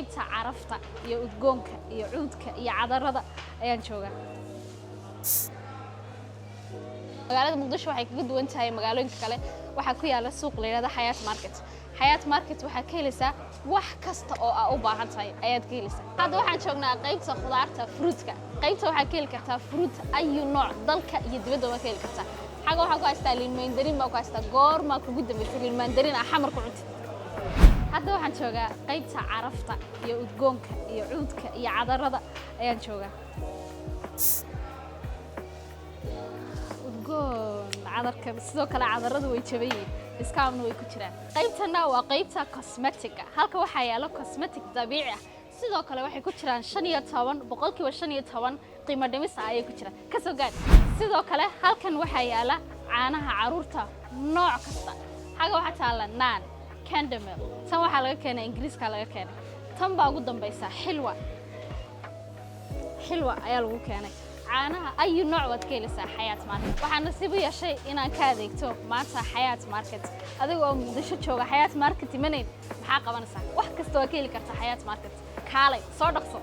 qaybta carafta iyo udgoonka iyo cuudka iyo cadarada ayaan joogaa. magaalada Muqdisho waxay kaga duwan tahay magaalooyinka kale waxa ku yaala suuq la yiraahdo Hayat Market. Hayat Market waxa ka helaysaa wax kasta oo aad u baahan tahay ayaad ka helaysaa. Hadda waxaan joognaa qaybta khudaarta fruitka. qaybta waxa ka heli kartaa fruit ayu nooc dalka iyo dibadda waa ka heli kartaa. xaga waxa ku haystaa liin mandarin ma ku haystaa goorma kugu dambeysay liin mandarin xamar ku cuntid. hadda waxaan joogaa qaybta carafta iyo udgoonka iyo cuudka iyo cadarada ayaan joogaa. cadarka sidoo kale cadaradu way jabayeen iskaamna way ku jiraan. qaybtana waa qaybta cosmetic halka waxa yaalo cosmetic dabiici ah sidoo kale waxay ku jiraan 15 boqolkiiba 15 qiimo dhimis ayay ku jiraan ka soo gaad. sidoo kale halkan waxa yaala caanaha caruurta nooc kasta xaga waxa taala naan candamel tan waxa laga keenay ingiriiska laga keenay tan baa ugu dambaysa xilwa ayaa lagu keenay caanaha ayu nooc wad ka helaysaa Hayat Market. waxaan nasiib u yeeshay inaan ka adeegto maanta Hayat Market adigoo Muqdisho jooga Hayat Market imanay maxaa qabanaysaa wax kasta oo ka heli kartaa Hayat Market kaalay soo dhaqso.